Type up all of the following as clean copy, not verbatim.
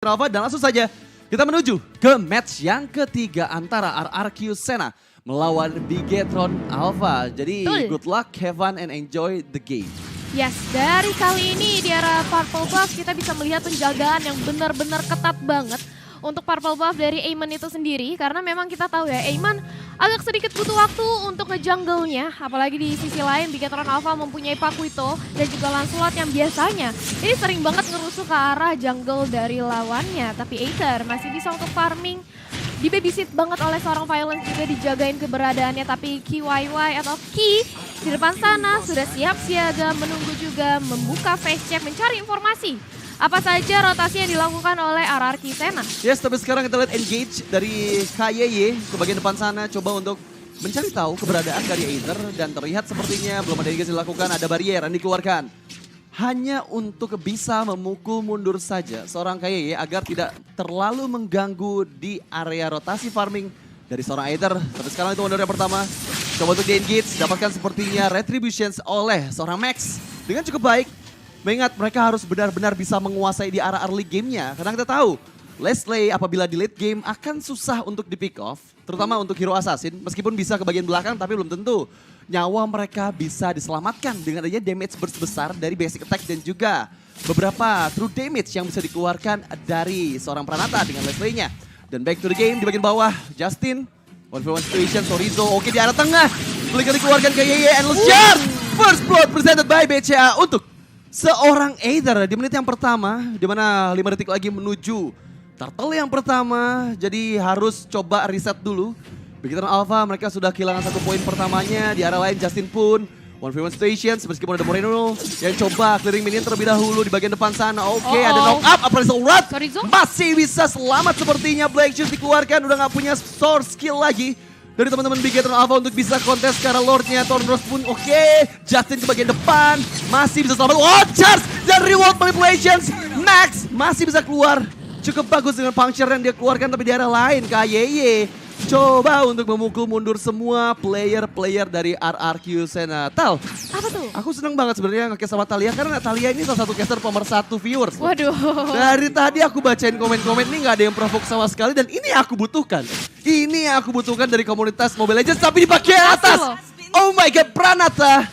Alpha dan langsung saja kita menuju ke match yang ketiga antara RRQ Sena melawan Bigetron Alpha. Jadi good luck, have fun and enjoy the game. Yes, dari kali ini di era Purple Buff kita bisa melihat penjagaan yang benar-benar ketat banget untuk Purple Buff dari Aiman itu sendiri. Karena memang kita tahu ya, Aiman agak sedikit butuh waktu untuk nge-jungle-nya. Apalagi di sisi lain, Bigetron Alpha mempunyai Pakuito dan juga Lancelot yang biasanya ini sering banget ngerusuh ke arah jungle dari lawannya. Tapi Aether masih bisa untuk farming. Di babysit banget oleh seorang Violence, juga dijagain keberadaannya. Tapi KYY atau Ki di depan sana sudah siap siaga menunggu juga membuka face check mencari informasi. Apa saja rotasi yang dilakukan oleh RRQ Sena. Yes, tapi sekarang kita lihat engage dari KYY ke bagian depan sana. Coba untuk mencari tahu keberadaan dari Aether. Dan terlihat sepertinya belum ada engage dilakukan, ada barrier yang dikeluarkan. Hanya untuk bisa memukul mundur saja seorang KYY agar tidak terlalu mengganggu di area rotasi farming dari seorang Aether. Tapi sekarang itu mundur yang pertama. Coba untuk di-engage, dapatkan sepertinya retributions oleh seorang Max. Dengan cukup baik. Mengingat mereka harus benar-benar bisa menguasai di arah early game-nya. Karena kita tahu, Leslie apabila di late game akan susah untuk di pick off. Terutama untuk hero assassin, meskipun bisa ke bagian belakang tapi belum tentu. Nyawa mereka bisa diselamatkan dengan adanya damage burst besar dari basic attack dan juga beberapa true damage yang bisa dikeluarkan dari seorang Pranata dengan Leslie-nya. Dan back to the game di bagian bawah, Justin. 1v1 situation, Sorizo, oke di arah tengah. Belikan dikeluarkan ke Yeye, Endless Charge. First blood presented by BCA untuk seorang Aether di menit yang pertama, di mana 5 detik lagi menuju turtle yang pertama. Jadi harus coba reset dulu. Bigetron Alpha mereka sudah kehilangan 1 poin pertamanya. Di arah lain Justin pun 1v1 stations meskipun ada Moreno yang coba clearing minion terlebih dahulu di bagian depan sana. Oke, ada knock up, appraisal rod. Masih bisa selamat sepertinya. Black Shoes dikeluarkan, udah gak punya source skill lagi dari teman-teman Bigetron Alpha untuk bisa kontes ke arah Lordnya. Thornrose pun oke. Justin ke bagian depan. Masih bisa selamat. Oh, charge dan reward manipulations. Max masih bisa keluar. Cukup bagus dengan puncture yang dia keluarkan. Tapi di arah lain KYY coba untuk memukul mundur semua player-player dari RRQ Sena. Tal, apa tuh? aku seneng banget sebenarnya nge-cast sama Talia. Karena Talia ini salah satu caster pemersatu viewers. Waduh. Dari tadi aku bacain komen-komen ini gak ada yang provok sama sekali. Dan ini yang aku butuhkan. Ini yang aku butuhkan dari komunitas Mobile Legends. Tapi di bagian atas. Oh my god, Pranata.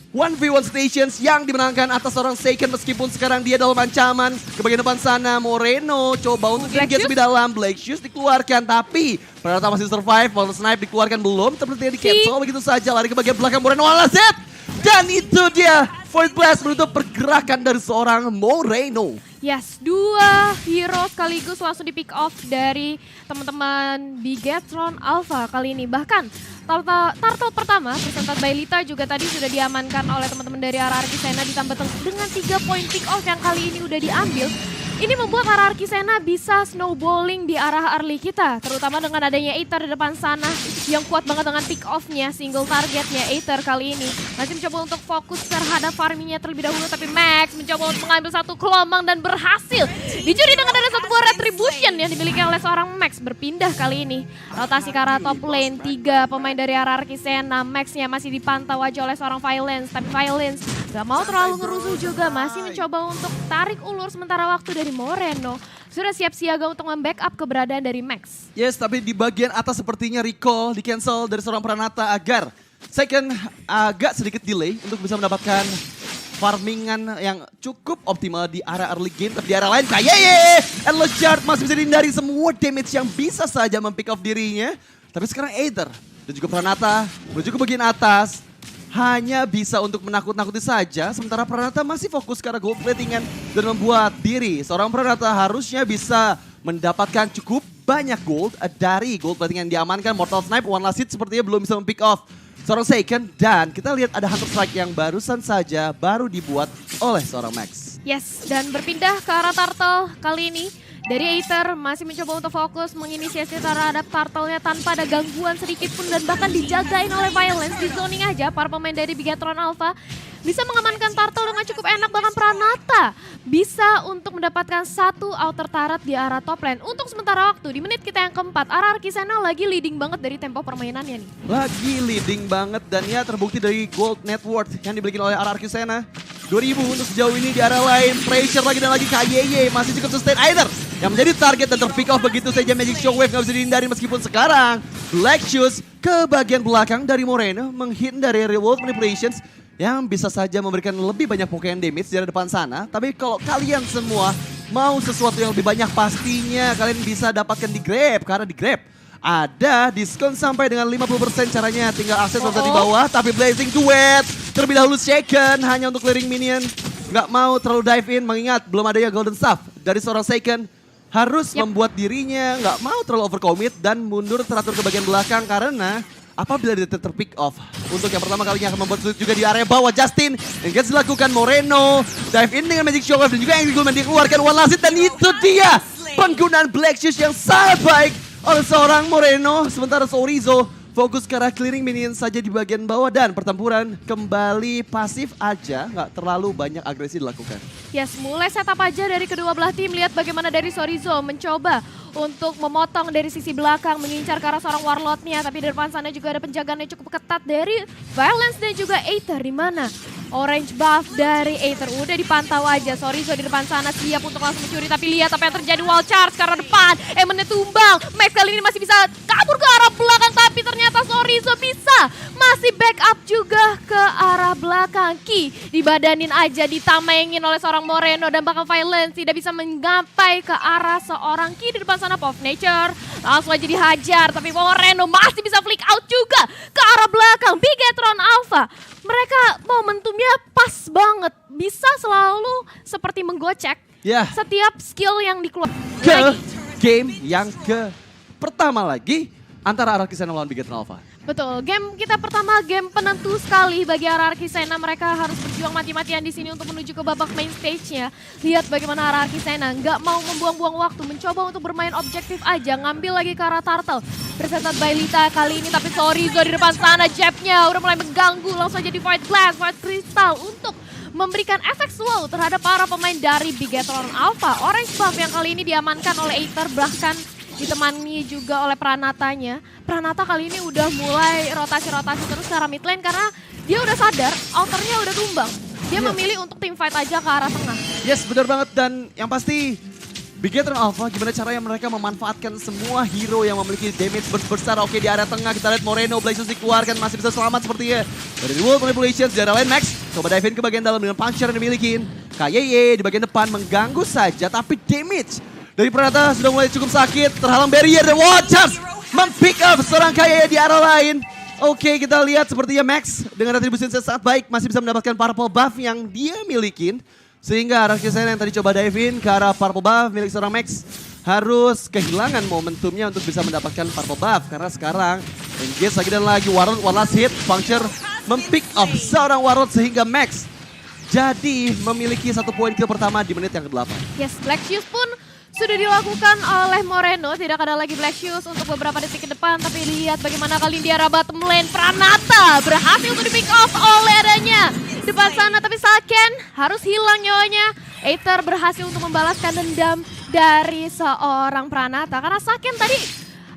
1v1 stations yang dimenangkan atas seorang Seiken. Meskipun sekarang dia dalam ancaman. Ke bagian depan sana Moreno coba untuk engage lebih dalam. Black Shoes dikeluarkan. Tapi Pranata masih survive. Ball Snipe dikeluarkan belum. Terpenting di cancel. Begitu saja lari ke bagian belakang Moreno. Alaset. Dan itu dia Void Blast menutup pergerakan dari seorang Moreno. Yes, 2 hero sekaligus langsung di pick off dari teman-teman Bigetron Alpha kali ini. Bahkan turtle pertama presented by Lita juga tadi sudah diamankan oleh teman-teman dari RRQ Sena, ditambah dengan 3 poin pick off yang kali ini udah diambil. Ini membuat RRQ Sena bisa snowballing di arah early kita, terutama dengan adanya Aether di depan sana yang kuat banget dengan pick off-nya, single targetnya Aether kali ini. Masih mencoba untuk fokus terhadap farmingnya terlebih dahulu, tapi Max mencoba untuk mengambil 1 gelombang dan berhasil dicuri dengan ada 1 buah retribution yang dimiliki oleh seorang Max. Berpindah kali ini, rotasi ke arah top lane, 3 pemain dari RRQ Sena. Max-nya masih dipantau aja oleh seorang Violence, tapi Violence gak mau terlalu ngerusuh juga, masih mencoba untuk tarik ulur sementara waktu dari Moreno. Sudah siap siaga untuk membackup keberadaan dari Max. Yes, tapi di bagian atas sepertinya recall di cancel dari seorang Pranata agar second agak sedikit delay untuk bisa mendapatkan farmingan yang cukup optimal di area early game. Tapi di area lain KYY Endless Charge masih bisa dihindari semua damage yang bisa saja mempick off dirinya. Tapi sekarang Aether dan juga Pranata menuju ke bagian atas. Hanya bisa untuk menakut-nakuti saja, sementara Pranata masih fokus ke arah gold platingan dan membuat diri seorang Pranata harusnya bisa mendapatkan cukup banyak gold dari gold platingan yang diamankan. Mortal Snipe, One Last Hit sepertinya belum bisa mempick off seorang Seiken, dan kita lihat ada Hunter Strike yang barusan saja baru dibuat oleh seorang Max. Yes, dan berpindah ke arah turtle kali ini. Dari Aether masih mencoba untuk fokus menginisiasi terhadap turtle-nya tanpa ada gangguan sedikit pun dan bahkan dijagain oleh Violence. Di zoning aja para pemain dari Bigetron Alpha bisa mengamankan turtle dengan cukup enak. Bahkan Pranata bisa untuk mendapatkan 1 outer turret di arah top lane. Untuk sementara waktu di menit kita yang keempat, RRQ Sena lagi leading banget dari tempo permainannya nih. Lagi leading banget dan ya terbukti dari gold net worth yang dimiliki oleh RRQ Sena. 2000 untuk sejauh ini di arah lain. Pressure lagi dan lagi KYY masih cukup sustain Aether. yang menjadi target dan terpick off begitu saja. Magic Shockwave nggak bisa dihindari meskipun sekarang Black Shoes ke bagian belakang dari Moreno menghindari Revolt Manipulations yang bisa saja memberikan lebih banyak Pokemon damage dari depan sana. Tapi kalau kalian semua mau sesuatu yang lebih banyak, pastinya kalian bisa dapatkan di Grab. Karena di Grab ada diskon sampai dengan 50%, caranya tinggal akses website di bawah. Tapi Blazing Duet terlebih dahulu second hanya untuk clearing minion. Nggak mau terlalu dive in mengingat belum adanya Golden Staff dari seorang second. Harus membuat dirinya nggak mau terlalu overcommit dan mundur teratur ke bagian belakang karena apabila dia terpick off, untuk yang pertama kalinya akan membuat sulit juga di area bawah. Justin, engage dilakukan, Moreno dive in dengan Magic Shockwave dan juga Angry Goldman dikeluarkan one last hit, dan itu dia penggunaan Black Shoes yang sangat baik oleh seorang Moreno. Sementara Sorizo fokus ke arah clearing minion saja di bagian bawah dan pertempuran kembali pasif aja, nggak terlalu banyak agresi dilakukan. Yes, mulai setup aja dari kedua belah tim. Lihat bagaimana dari Sorizo mencoba untuk memotong dari sisi belakang, mengincar ke arah seorang warlordnya. Tapi di depan sana juga ada penjagaan yang cukup ketat dari Violence dan juga Aether. Di mana orange buff dari Aether udah dipantau aja. Sorizo di depan sana siap untuk langsung mencuri. Tapi lihat apa yang terjadi, wall charge ke arah depan. Emennya tumbang. Max kali ini masih bisa kabur ke arah belakang. Tapi ternyata Sorizo bisa masih backup juga ke arah belakang. Ki dibadanin aja, ditamengin oleh seorang Moreno dan bahkan Violence tidak bisa menggapai ke arah seorang Ki di depan sana. Pop Nature langsung aja dihajar, tapi Moreno masih bisa flick out juga ke arah belakang. Bigetron Alpha, mereka momentumnya pas banget, bisa selalu seperti menggocek setiap skill yang dikeluarkan. Ke game yang pertama lagi antara Araki Sena melawan Bigetron Alpha. Betul, game kita pertama game penentu sekali bagi Araki Sena. Mereka harus berjuang mati-matian di sini untuk menuju ke babak main stage-nya. Lihat bagaimana Araki Sena nggak mau membuang-buang waktu, mencoba untuk bermain objektif aja, ngambil lagi ke arah Turtle. Presented by Lita kali ini, tapi Sorizo di depan sana, jab-nya udah mulai mengganggu, langsung aja di Void Glass, Void Crystal untuk memberikan efek slow terhadap para pemain dari Bigetron Alpha. Orange buff yang kali ini diamankan oleh Aether, bahkan ditemani juga oleh Pranatanya. Pranata kali ini udah mulai rotasi-rotasi terus ke arah mid lane karena dia udah sadar outernya udah tumbang. Dia memilih untuk team fight aja ke arah tengah. Yes, benar banget, dan yang pasti Bigetron Alpha gimana caranya mereka memanfaatkan semua hero yang memiliki damage besar. Oke, di area tengah kita lihat Moreno, Blazes dikeluarkan, masih bisa selamat sepertinya dari Revolt Manipulations. Di area lain Max coba dive in ke bagian dalam dengan puncher yang dimiliki. KYY di bagian depan mengganggu saja, tapi damage dari Pranata sudah mulai cukup sakit, terhalang barrier dan Watchers mempick up seorang KYY di arah lain. Oke, kita lihat sepertinya Max dengan retribusi yang sangat baik masih bisa mendapatkan purple buff yang dia milikin. Sehingga Araki Sena yang tadi coba dive in ke arah purple buff milik seorang Max harus kehilangan momentumnya untuk bisa mendapatkan purple buff. Karena sekarang engage lagi dan lagi, Warlord one last hit, Puncture mempick up seorang Warlord sehingga Max jadi memiliki 1 poin kill pertama di menit yang ke-8. Yes, Black Shoes pun sudah dilakukan oleh Moreno, tidak ada lagi Black Shoes untuk beberapa detik ke depan. Tapi lihat bagaimana kali di arah bottom lane, Pranata berhasil untuk di pick off oleh adanya depan sana. Tapi Saken harus hilang nyawanya. Aether berhasil untuk membalaskan dendam dari seorang Pranata. Karena Saken tadi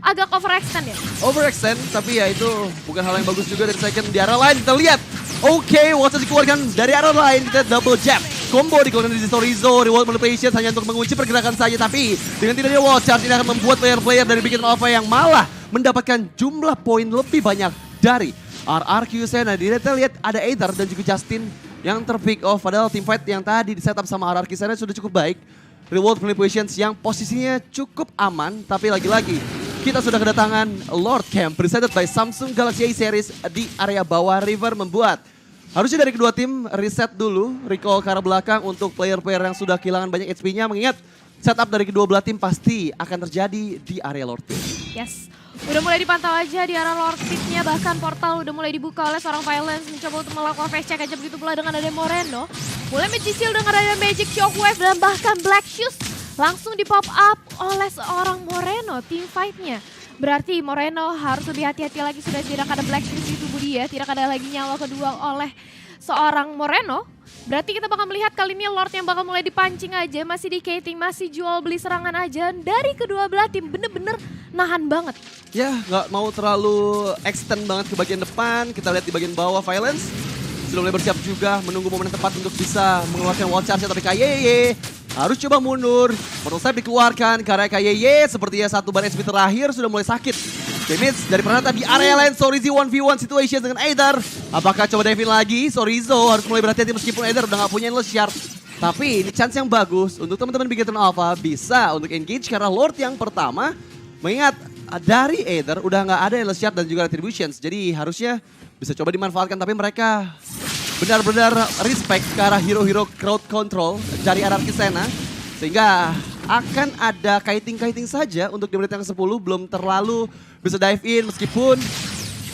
agak overextend ya. Overextend, tapi ya itu bukan hal yang bagus juga dari Saken. Di arah lain kita lihat, oke, Watchers dikeluarkan dari arah lain, kita double jab. Combo dikeluarkan dari Sorizo, Revolt Manipulations hanya untuk mengunci pergerakan saja. Tapi dengan tidaknya wall charge ini akan membuat player-player dari Bigetron Alpha yang malah mendapatkan jumlah poin lebih banyak dari RRQ Sena. Kita lihat ada Aether dan juga Justin yang terpick off. Padahal team fight yang tadi di setup sama RRQ Sena sudah cukup baik. Revolt Manipulations yang posisinya cukup aman. Tapi lagi-lagi kita sudah kedatangan Lord Camp presented by Samsung Galaxy A Series di area bawah river, membuat harusnya dari kedua tim reset dulu, recall ke arah belakang untuk player-player yang sudah kehilangan banyak HP-nya. Mengingat setup dari kedua belah tim pasti akan terjadi di area Lord Pit. Yes, udah mulai dipantau aja di arah Lord Pit-nya, bahkan portal udah mulai dibuka oleh seorang Violence. Mencoba untuk melakukan face check aja, begitu pula dengan ada Moreno. Mulai Magic Shield dengan ada Magic Shockwave dan bahkan Black Shoes langsung di pop up oleh seorang Moreno team fight-nya. Berarti Moreno harus lebih hati-hati lagi, sudah tidak ada Black Shoes di tubuh dia, tidak ada lagi nyawa kedua oleh seorang Moreno. Berarti kita bakal melihat kali ini Lord yang bakal mulai dipancing aja, masih di cating, masih jual beli serangan aja. Dari kedua belah tim bener-bener nahan banget. Ya, nggak mau terlalu extend banget ke bagian depan. Kita lihat di bagian bawah Violence sudah mulai bersiap juga, menunggu momen yang tepat untuk bisa mengeluarkan wall charge. Tapi KYY harus coba mundur. Mortal Step dikeluarkan karena KYY sepertinya satu ban HP terakhir sudah mulai sakit. Damage dari Pranata di area lain. Sorizo 1v1 situation dengan Aether. Apakah coba Devin lagi? Sorizo harus mulai berhati-hati meskipun Aether udah gak punya endless shard. Tapi ini chance yang bagus untuk teman-teman Bigetron Alpha bisa untuk engage karena Lord yang pertama mengingat dari Aether udah nggak ada endless shard dan juga retributions. Jadi harusnya bisa coba dimanfaatkan tapi mereka benar-benar respect ke arah hero-hero crowd control dari Ararki Sena. Sehingga akan ada kiting-kiting saja untuk di menit yang 10 belum terlalu bisa dive in meskipun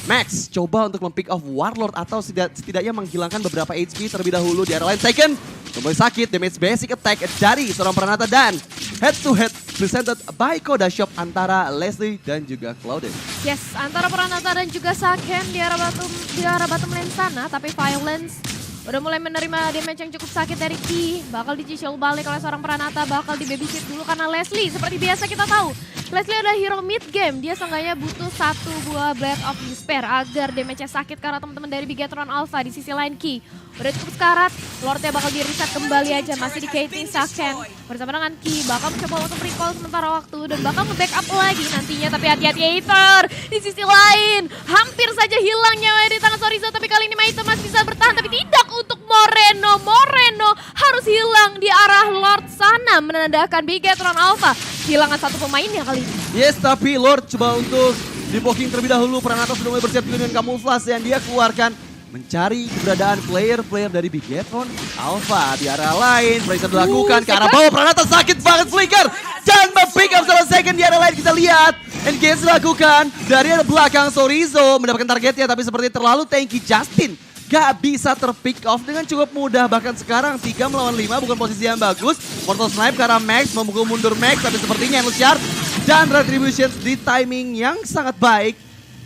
Max coba untuk mempick off Warlord atau setidaknya menghilangkan beberapa HP terlebih dahulu di area lain. Taken kembali sakit, damage basic attack dari seorang Pranata dan head to head presented by Koda Shop antara Leslie dan juga Clouded. Yes, antara Pranata dan juga Saken di arah bottom lane sana, tapi Violence udah mulai menerima damage yang cukup sakit dari Ki. Bakal dicicil balik oleh seorang Pranata, bakal di babysit dulu karena Leslie seperti biasa kita tahu. Leslie adalah hero mid game, dia seenggaknya butuh satu buah Blade of Despair agar damage-nya sakit karena teman-teman dari Bigetron Alpha. Di sisi lain Ki udah cukup sekarat, Lordnya bakal di reset kembali aja, masih di Katie Saken bersama dengan Ki, bakal mencoba untuk recall sementara waktu dan bakal nge-backup lagi nantinya, tapi hati-hati Aether. Di sisi lain, hampir saja hilang nyawa di tangan Sorizo, tapi kali ini Maito masih bisa bertahan, tapi tidak untuk Moreno. Moreno harus hilang di arah Lord sana, menandakan Bigetron Alpha kehilangan satu pemainnya kali ini. Yes, tapi Lord coba untuk di-poking terlebih dahulu. Pranata sudah mulai bersiap dengan kamuflase yang dia keluarkan. Mencari keberadaan player-player dari Bigetron Alpha di area lain. Pressure dilakukan ke arah bawah. Pranata sakit banget Flicker. Dan pick up salah second di area lain. Kita lihat engage dilakukan dari arah belakang. Sorizo mendapatkan targetnya tapi seperti terlalu tanky. Justin gak bisa terpick off dengan cukup mudah. Bahkan sekarang 3 melawan 5 bukan posisi yang bagus. Mortal Snipe karena Max memukul mundur Max. Tapi sepertinya Endless Shard dan Retributions di timing yang sangat baik.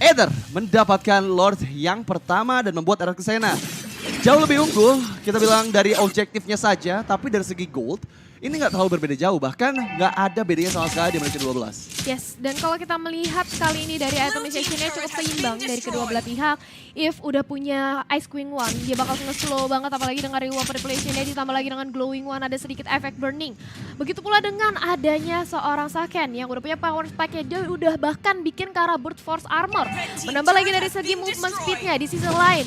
Aether mendapatkan Lord yang pertama dan membuat Ararki Sena jauh lebih unggul. Kita bilang dari objektifnya saja. Tapi dari segi gold ini nggak terlalu berbeda jauh. Bahkan nggak ada bedanya sama sekali di menit ke-12. Yes, dan kalau kita melihat kali ini dari itemization-nya cukup seimbang dari kedua belah pihak. If udah punya Ice Queen One, dia bakal nge-slow banget apalagi dengan reward repletion-nya ditambah lagi dengan Glowing One ada sedikit efek burning. Begitu pula dengan adanya seorang Saken yang udah punya power spike-nya, dia udah bahkan bikin ke arah Brute Force Armor. Menambah lagi dari segi movement speed-nya di sisi lain.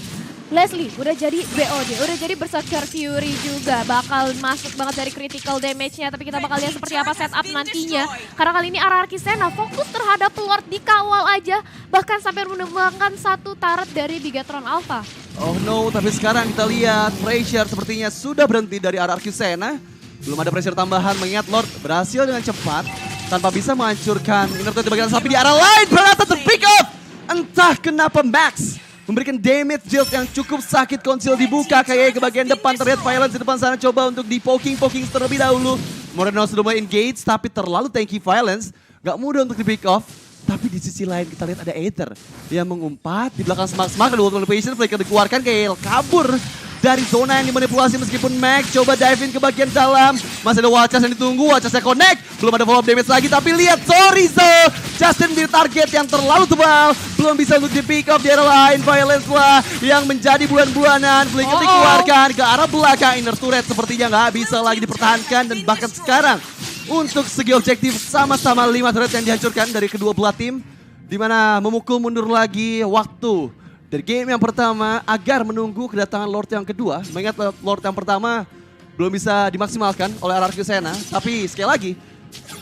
Leslie udah jadi BOD, udah jadi Berserker Fury juga. Bakal masuk banget dari critical damage-nya. Tapi kita bakal lihat seperti apa setup nantinya. Karena kali ini Ararki Sena fokus terhadap Lord, dikawal aja. Bahkan sampai menemukan satu turret dari Bigetron Alpha. Oh no, tapi sekarang kita lihat pressure sepertinya sudah berhenti dari Ararki Sena. Belum ada pressure tambahan mengingat Lord berhasil dengan cepat. Tanpa bisa menghancurkan inner turret di bagian sapi di arah lain. Pranata terpick up. Entah kenapa Max memberikan damage deal yang cukup sakit. Konsil dibuka kayak ke bagian depan. Terlihat Violence di depan sana coba untuk di-poking terlebih dahulu. Moreno sudah mulai engage tapi terlalu tanky Violence. Gak mudah untuk di-pick off. Tapi di sisi lain kita lihat ada Aether yang mengumpat di belakang Smack. Ada World Manipulation, Flicker dikeluarkan kayak kabur dari zona yang dimanipulasi meskipun Max coba dive in ke bagian dalam. Masih ada Wachas yang ditunggu, Wachasnya connect. Belum ada follow up damage lagi tapi lihat Sorizo. Justin di target yang terlalu tebal. Belum bisa untuk di pick up di arah lain. Violence lah yang menjadi bulan-bulanan. Flicker dikeluarkan ke arah belakang. Inner turret sepertinya nggak bisa lagi dipertahankan. Dan bahkan sekarang untuk segi objektif sama-sama 5 turret yang dihancurkan dari kedua belah tim. Dimana memukul mundur lagi waktu dari game yang pertama agar menunggu kedatangan Lord yang kedua. Mengingat Lord yang pertama belum bisa dimaksimalkan oleh Ararki Sena. Tapi sekali lagi,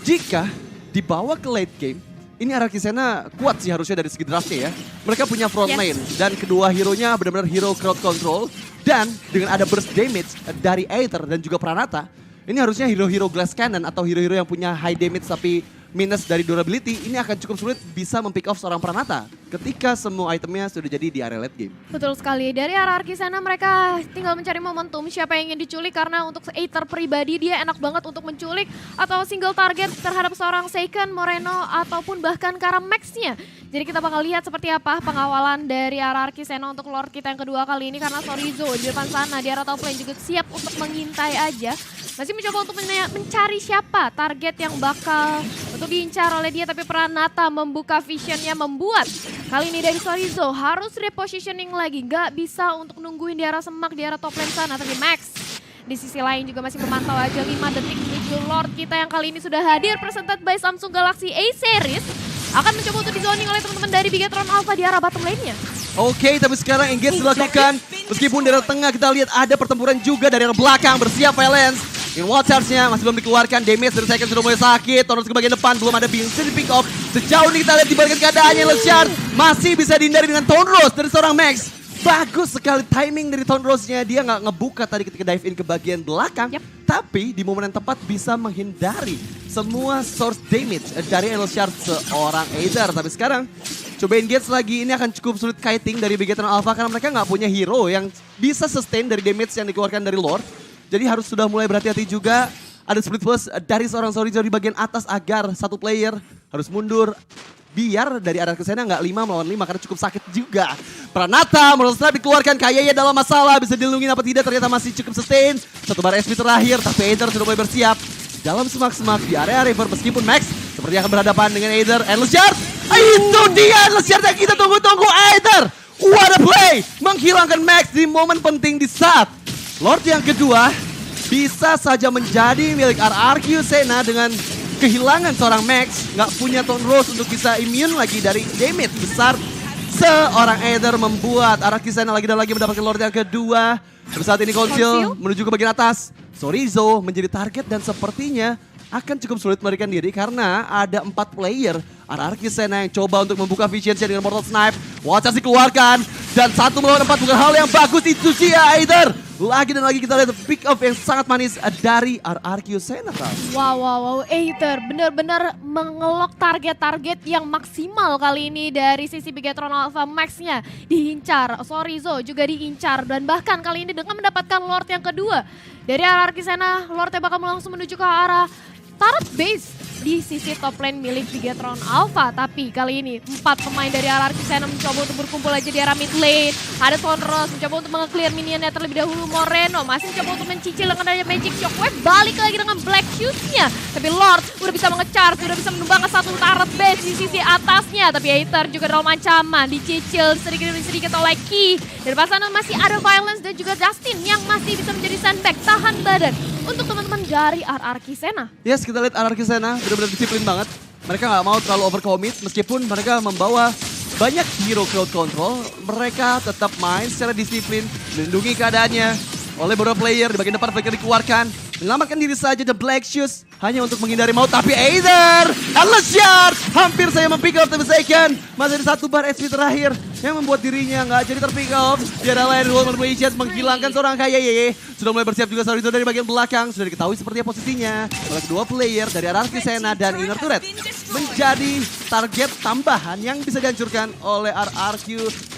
jika dibawa ke late game, ini Ararki Sena kuat sih harusnya dari segi draftnya ya. Mereka punya front lane dan kedua hero-nya benar-benar hero crowd control. Dan dengan ada burst damage dari Aether dan juga Pranata, ini harusnya hero-hero glass cannon atau hero-hero yang punya high damage tapi minus dari durability, ini akan cukup sulit bisa mempick off seorang Pranata ketika semua itemnya sudah jadi di area late game. Betul sekali, dari Ararki sana mereka tinggal mencari momentum siapa yang ingin diculik karena untuk Aether pribadi dia enak banget untuk menculik atau single target terhadap seorang Seiken, Moreno ataupun bahkan ke arah Max-nya. Jadi kita bakal lihat seperti apa pengawalan dari Ararki Sena untuk Lord kita yang kedua kali ini karena Sorizo di depan sana di arah top lane juga siap untuk mengintai aja. Masih mencoba untuk mencari siapa target yang bakal untuk diincar oleh dia, tapi Pranata membuka visionnya membuat kali ini dari Sorizo harus repositioning lagi. Gak bisa untuk nungguin di arah semak di arah top lane sana, tapi Max Di sisi lain juga masih memantau aja 5 detik menuju Lord kita yang kali ini sudah hadir presented by Samsung Galaxy A Series. Akan mencoba untuk di-zoning oleh teman-teman dari Bigetron Alpha di arah bottom lane-nya. Oke, tapi sekarang engage dilakukan. Meskipun dari tengah kita lihat ada pertempuran juga dari arah belakang. Bersiap Valence. In wall charge-nya masih belum dikeluarkan. Damage dari second sudah mulai sakit. Tonus ke bagian depan belum ada bisa di pick off. Sejauh ini kita lihat di bagian keadaannya Leshard masih bisa dihindari dengan Tonros dari seorang Max. Bagus sekali timing dari Tonrosnya. Dia nggak ngebuka tadi ketika dive in ke bagian belakang. Tapi di momen yang tepat bisa menghindari semua source damage dari Leshard seorang Aether. Tapi sekarang coba engage lagi. Ini akan cukup sulit kiting dari Bigetron Alpha karena mereka nggak punya hero yang bisa sustain dari damage yang dikeluarkan dari Lord. Jadi harus sudah mulai berhati-hati juga. Ada split push dari seorang Sorizo di bagian atas agar satu player harus mundur. Biar dari arah ke sana nggak 5 melawan 5 karena cukup sakit juga. Pranata, Moral Strike dikeluarkan, kayaknya dalam masalah. Bisa dilindungi apa tidak, ternyata masih cukup sustain. Satu bar SP terakhir, tapi Aether sudah mulai bersiap. Dalam semak-semak di area river meskipun Max seperti akan berhadapan dengan Aether and Leshard. Itu dia Leshard yang kita tunggu-tunggu, Aether. What a play! Menghilangkan Max di momen penting di saat Lord yang kedua bisa saja menjadi milik RRQ Senna dengan kehilangan seorang Max, nggak punya Tonros untuk bisa immune lagi dari damage besar seorang Aether membuat RRQ Senna lagi dan lagi mendapatkan Lord yang kedua. Terus saat ini Conceal menuju ke bagian atas. Sorizo menjadi target dan sepertinya akan cukup sulit melarikan diri karena ada 4 player RRQ Senna yang coba untuk membuka efisiensi dengan Mortal Snipe. Watch dikeluarkan dan 1 melawan 4 bukan hal yang bagus itu sih ya Aether. Lagi dan lagi kita lihat pick up yang sangat manis dari RRQ Senna. Wow, Aether benar-benar mengelok target-target yang maksimal kali ini dari sisi Bigetron Alpha. Max-nya diincar, Sorizo juga diincar dan bahkan kali ini dengan mendapatkan Lord yang kedua dari RRQ Senna, Lord-nya bakal langsung menuju ke arah turret base di sisi top lane milik Bigetron Alpha. Tapi kali ini 4 pemain dari RRQ Senna mencoba untuk berkumpul aja di arah mid lane. Ada Tonros mencoba untuk menge-clear minionnya terlebih dahulu. Moreno masih mencoba untuk mencicil dengan adanya Magic Shockwave. Balik lagi dengan Black Shoes-nya. Tapi Lord udah bisa menge-charge, udah bisa menumbangkan satu turret base di sisi atasnya. Tapi Aether juga dalam ancaman, dicicil sedikit demi sedikit oleh Ki. Dan pas sana masih ada Violence dan juga Justin yang masih bisa menjadi sandbag, tahan badan untuk teman-teman dari RRQ Senna. Yes, kita lihat RRQ Senna benar-benar disiplin banget. Mereka nggak mau terlalu overcommit meskipun mereka membawa banyak hero crowd control. Mereka tetap main secara disiplin, melindungi keadaannya oleh beberapa player. Di bagian depan mereka dikeluarkan, menyelamatkan diri saja The Black Shoes hanya untuk menghindari maut. Tapi Aether, Leshard hampir saya mempick up tapi second. Masih ada 1 bar SP terakhir yang membuat dirinya nggak jadi terpick up. Di arah lain, Roman Chance menghilangkan seorang Kayeye. Sudah mulai bersiap juga Sorizo dari bagian belakang. Sudah diketahui seperti posisinya oleh kedua player dari RRQ Senna dan Inner Turret. Menjadi target tambahan yang bisa dihancurkan oleh RRQ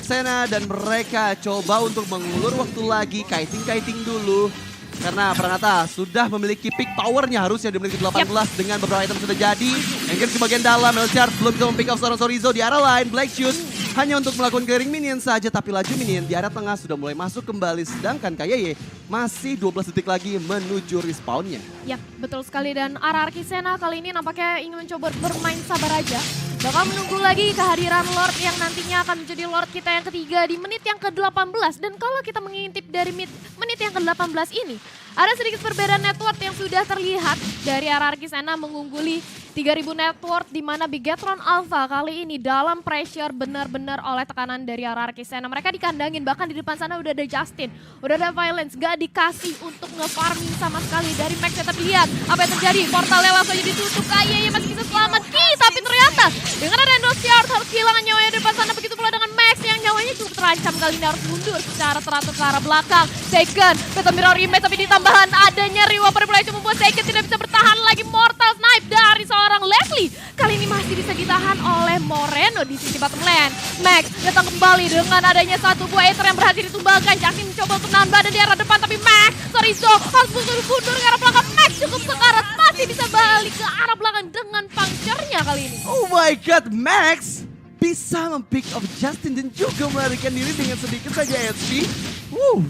Senna. Dan mereka coba untuk mengulur waktu lagi, kiting dulu. Karena Pranata sudah memiliki peak powernya harusnya di menit 18 dengan beberapa item sudah jadi. Engage di bagian dalam, Leshard belum bisa mempick up seorang Sorizo di arah lain. Black Shoes hanya untuk melakukan clearing minion saja, tapi laju minion di area tengah sudah mulai masuk kembali. Sedangkan Kayeye masih 12 detik lagi menuju respawnnya. Ya, betul sekali. Dan RRQ Senna kali ini nampaknya ingin mencoba bermain sabar aja. Bakal menunggu lagi kehadiran Lord yang nantinya akan menjadi Lord kita yang ketiga di menit yang ke-18. Dan kalau kita mengintip dari menit yang ke-18 ini, ada sedikit perbedaan network yang sudah terlihat dari RRQ Senna mengungguli 3000 network, di mana Bigetron Alpha kali ini dalam pressure benar-benar oleh tekanan dari RRQ Senna. Mereka dikandangin, bahkan di depan sana udah ada Justin, udah ada Violence, gak dikasih untuk nge-farming sama sekali dari Max. Tapi lihat apa yang terjadi, portalnya langsung aja ditutup. Kayaknya masih bisa selamat Ki, tapi ternyata dengan ada Leshard harus kehilangan nyawanya di depan sana. Begitu pula dengan Max yang nyawanya cukup terancam kali ini, harus mundur secara teratur ke arah belakang. Second, Battle Mirror Image, tapi ditambahan adanya Riwa Perpulation membuat Second tidak bisa bertahan lagi. Mortal Snipe dari seorang Leslie kali ini masih bisa ditahan oleh Moreno di sisi bottom lane. Max datang kembali dengan adanya satu buah Aether yang berhasil ditumbangkan. Justin mencoba untuk nahan badan di arah depan, tapi Max, Sorizo harus mundur ke arah belakang. Max cukup sekarat, masih bisa balik ke arah belakang dengan puncture-nya kali ini. Oh my god, Max bisa mempick up Justin dan juga melarikan diri dengan sedikit saja HP.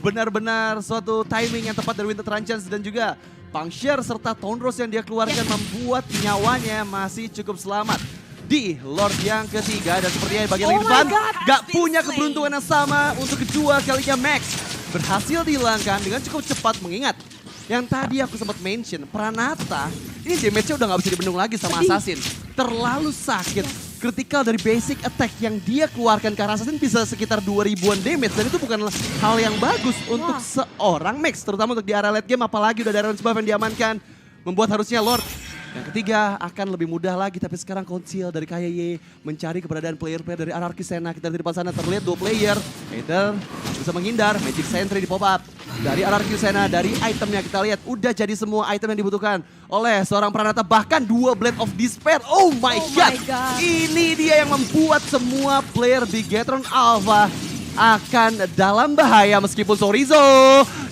Benar-benar suatu timing yang tepat dari Winter Trance dan juga puncture serta Tonros yang dia keluarkan membuat nyawanya masih cukup selamat di Lord yang ketiga. Dan sepertinya bagian lini depan gak punya keberuntungan yang sama untuk kedua kalinya. Max berhasil dihilangkan dengan cukup cepat mengingat Yang tadi aku sempat mention, Pranata, ini damage-nya udah gak bisa dibendung lagi sama Assassin. Terlalu sakit. Critical dari basic attack yang dia keluarkan ke arah Assassin bisa sekitar 2000-an damage. Dan itu bukan hal yang bagus untuk seorang Max. Terutama untuk di area late game, apalagi udah ada range buff yang diamankan. Membuat harusnya Lord yang ketiga akan lebih mudah lagi, tapi sekarang Conceal dari KYY mencari keberadaan player-player dari Anarchy Sena. Kita di depan sana terlihat 2 player. Either bisa menghindar, Magic Sentry di pop up. Dari Anarchy Sena, dari itemnya kita lihat udah jadi semua item yang dibutuhkan oleh seorang Pranata. Bahkan 2 Blade of Despair. Oh my god. Ini dia yang membuat semua player Bigetron Alpha akan dalam bahaya meskipun Sorizo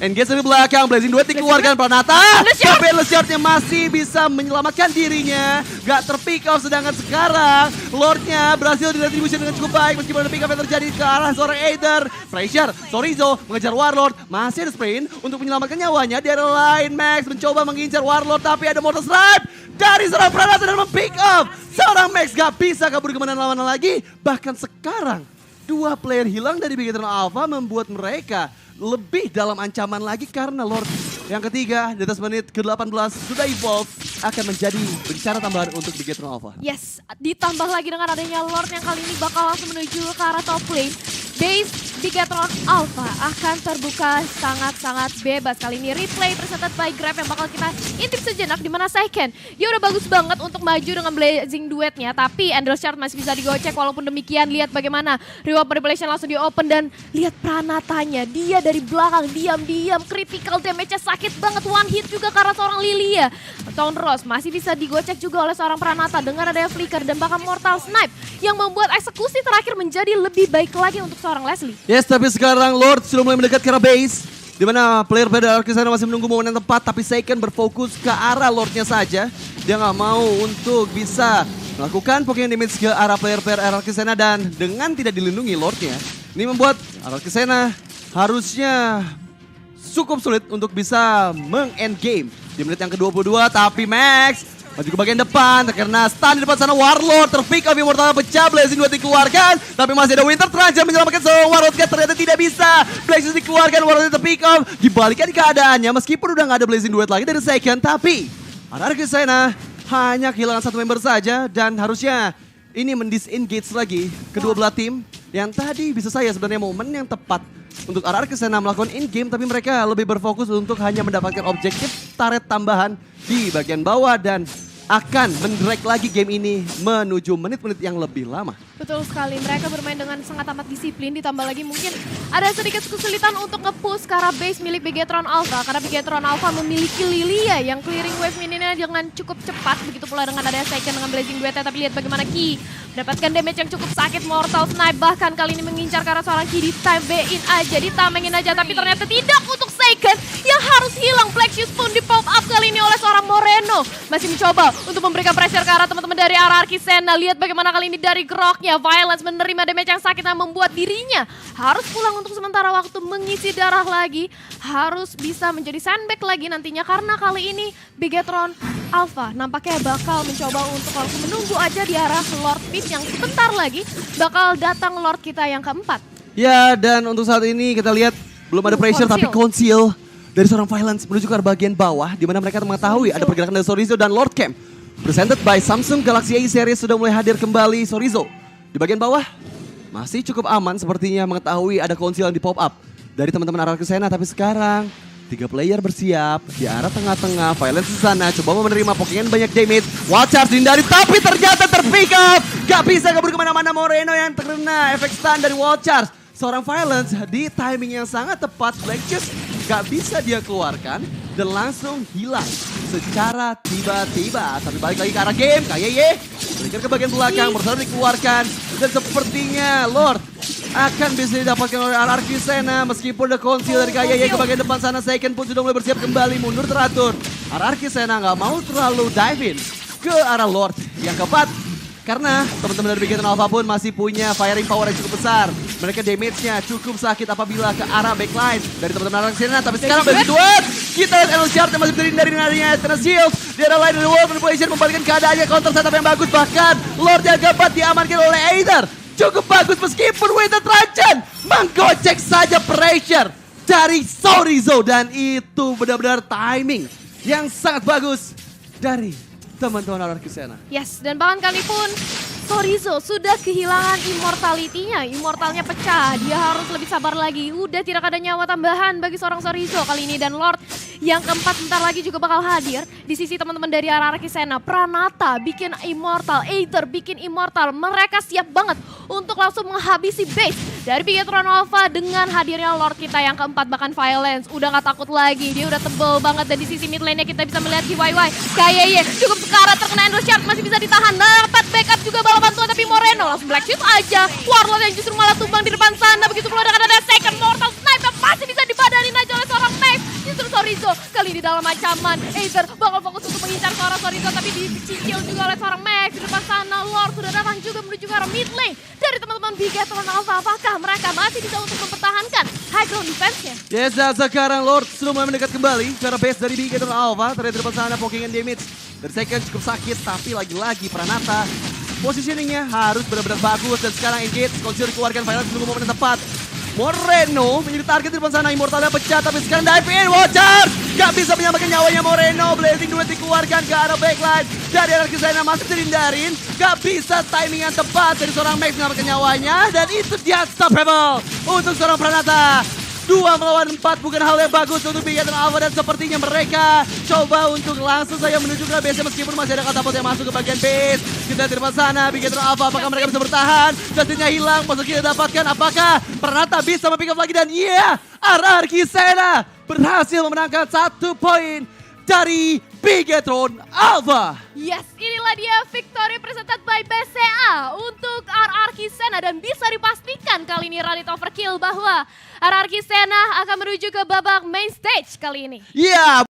engage dari belakang, Blazing Duet dikeluarkan Pranata, tapi Shardnya masih bisa menyelamatkan dirinya, gak terpick off. Sedangkan sekarang Lordnya berhasil diretribusi dengan cukup baik meskipun ada pick off yang terjadi ke arah seorang Aether. Frazier, Sorizo mengejar Warlord, masih ada sprint untuk menyelamatkan nyawanya. Di area lain Max mencoba mengincar Warlord, tapi ada Mortal Strike dari seorang Pranata dan mempick off seorang Max. Gak bisa kabur kemana-mana lagi, bahkan sekarang 2 player hilang dari Bigetron Alpha membuat mereka lebih dalam ancaman lagi karena Lord yang ketiga di atas menit ke-18 sudah evolve akan menjadi bencana tambahan untuk Bigetron Alpha. Yes, ditambah lagi dengan adanya Lord yang kali ini bakal langsung menuju ke arah top lane. Base Bigetron Alpha akan terbuka sangat-sangat bebas. Kali ini replay presented by Grab yang bakal kita intip sejenak di mana Saiken. Dia udah bagus banget untuk maju dengan Blazing Duetnya, tapi Andrew Shard masih bisa digocek. Walaupun demikian, lihat bagaimana reward manipulation langsung di open dan lihat Pranatanya. Dia dari belakang diam-diam, critical damage-nya sakit banget, one hit juga karena seorang Lilia. Town Rose masih bisa digocek juga oleh seorang Pranata dengan adanya flicker dan bahkan Mortal Snipe yang membuat eksekusi terakhir menjadi lebih baik lagi untuk seorang Leslie. Yes, tapi sekarang Lord sudah mulai mendekat ke arah base. Di mana player-player dari Anarchy Sena masih menunggu momen yang tepat, tapi Saiken berfokus ke arah Lordnya saja. Dia nggak mau untuk bisa melakukan Pokemon damage ke arah player-player Anarchy Sena dan dengan tidak dilindungi Lordnya. Ini membuat Anarchy Sena harusnya cukup sulit untuk bisa meng-end game. Di menit yang ke-22, tapi Max maju ke bagian depan, terkena stun di depan sana Warlord, terpick off Immortal pecah, Blazing Duet dikeluarkan, tapi masih ada Winter Trance yang menyelamatkan seorang Warlord, ternyata tidak bisa. Blazing dikeluarkan, Warlord terpick off, dibalikan keadaannya meskipun udah gak ada Blazing Duet lagi dari Saiken, tapi Anarchy Sena hanya kehilangan 1 member saja dan harusnya ini mendisengage lagi kedua belah tim yang tadi bisa saya sebenarnya momen yang tepat untuk Anarchy Sena melakukan in-game, tapi mereka lebih berfokus untuk hanya mendapatkan objektif turret tambahan di bagian bawah dan akan mendrag lagi game ini menuju menit-menit yang lebih lama. Betul sekali, mereka bermain dengan sangat amat disiplin, ditambah lagi mungkin ada sedikit kesulitan untuk nge-push ke arah base milik Bigetron Alpha, karena Bigetron Alpha memiliki Lilia yang clearing wave minionnya dengan cukup cepat, begitu pula dengan adanya Saiken dengan Blazing Duetnya, tapi lihat bagaimana Ki mendapatkan damage yang cukup sakit, Mortal Snipe bahkan kali ini mengincar ke arah seorang Ki, ditambahin aja, ditamengin aja, tapi ternyata tidak untuk Saiken yang harus hilang. Black Shoes pun di pop up kali ini oleh seorang Moreno, masih mencoba untuk memberikan pressure ke arah teman-teman dari Anarchy Sena. Lihat bagaimana kali ini dari Groknya, Violence menerima damage yang sakit yang membuat dirinya harus pulang untuk sementara waktu mengisi darah lagi. Harus bisa menjadi sandbag lagi nantinya karena kali ini Bigetron Alpha nampaknya bakal mencoba untuk langsung menunggu aja di arah Lord Pit yang sebentar lagi bakal datang Lord kita yang keempat. Ya, dan untuk saat ini kita lihat belum ada pressure tapi Conceal dari seorang Violence menuju ke bagian bawah di mana mereka mengetahui ada pergerakan dari Sorizo dan Lord Camp. Presented by Samsung Galaxy A series sudah mulai hadir kembali. Sorizo di bagian bawah masih cukup aman sepertinya mengetahui ada Conceal yang di pop up dari teman-teman Anarchy Sena, tapi sekarang 3 player bersiap di arah tengah-tengah. Violence di sana coba menerima Pokemon banyak damage. Wild Charge dihindari tapi ternyata terpick up. Gak bisa kabur kemana-mana Moreno yang terkena efek stun dari Wild Charge. Seorang Violence di timing yang sangat tepat. Black Shoes gak bisa dia keluarkan dan langsung hilang secara tiba-tiba. Tapi balik lagi ke arah game, KYY berikan ke bagian belakang, bersama dikeluarkan. Dan sepertinya Lord akan bisa didapatkan oleh Anarchy Sena meskipun ada Conceal dari KYY ke bagian depan sana. Saiken pun sudah mulai bersiap kembali mundur teratur. Anarchy Sena gak mau terlalu dive in ke arah Lord yang keempat. Karena teman-teman dari Bigetron Alpha pun masih punya firing power yang cukup besar. Mereka damage-nya cukup sakit apabila ke arah backline dari teman-teman Anarchy Sena. Tapi sekarang Blazing Duet, kita lihat Andrew Shard yang masih terhindar dari Eternal Shield. Di arah lain dari World Manipulation membalikan keadaannya, counter setup yang bagus. Bahkan Lord yang dapat diamankan oleh Aether. Cukup bagus meskipun Winter Trance menggocek saja pressure dari Sorizo. Dan itu benar-benar timing yang sangat bagus dari teman-teman RRQ Sena. Yes, dan bahkan kali pun Sorizo sudah kehilangan immortality-nya. Immortalnya pecah, dia harus lebih sabar lagi. Udah tidak ada nyawa tambahan bagi seorang Sorizo kali ini. Dan Lord yang keempat bentar lagi juga bakal hadir di sisi teman-teman dari RRQ Sena. Pranata bikin immortal, Aether bikin immortal. Mereka siap banget untuk langsung menghabisi base dari Bigetron Alpha dengan hadirnya Lord kita yang keempat. Bahkan Violence udah gak takut lagi, dia udah tebel banget. Dan di sisi mid lane-nya kita bisa melihat GYY. KYY cukup sekarat terkena Endless Shard, masih bisa ditahan. Dapat backup juga bala bantuan tapi Moreno langsung black shield aja. Warlord yang justru malah tumbang di depan sana. Begitu pula dengan ada second mortal snipe yang masih bisa dibadanin aja oleh seorang Max. Justru Sorizo kali di dalam ancaman. Aether bakal fokus untuk mengincar seorang Sorizo tapi dicicil juga oleh seorang Max. Di depan sana Lord sudah datang juga menuju ke arah mid lane dari teman-teman Bigetron Alpha. Apakah mereka masih bisa untuk mempertahankan high ground defense-nya? Yes, dan sekarang Lord sudah mulai mendekat kembali ke arah base dari Bigetron Alpha. Terlihat di depan sana poking and damage dari second cukup sakit, tapi lagi-lagi Pranata positioningnya harus benar-benar bagus. Dan sekarang engage, Conceal dikeluarkan, Violence menunggu momen yang tepat. Moreno menjadi target di depan sana, immortalnya pecah, tapi sekarang dive in, Watcher! Gak bisa menyamakan nyawanya Moreno, Blazing Duet dikeluarkan ke arah backline. Dari RRQ Sena masih dihindarin, gak bisa timing yang tepat dari seorang Max menyamakan nyawanya. Dan itu dia unstoppable untuk seorang Pranata. 2 melawan 4 bukan hal yang bagus untuk Bigetron Alpha, dan sepertinya mereka coba untuk langsung saja menuju ke base meskipun masih ada katapult yang masuk ke bagian base. Kita di depan sana, Bigetron Alpha apakah mereka bisa bertahan? Justinnya hilang, musuh kita dapatkan, apakah Pranata bisa mempick up lagi? Dan RRQ Sena berhasil memenangkan 1 poin dari Bigetron Alpha. Yes, inilah dia victory presented by BCA untuk RRQ Sena. Dan bisa dipastikan kali ini Run It Overkill bahwa RRQ Sena akan menuju ke babak main stage kali ini. Iya.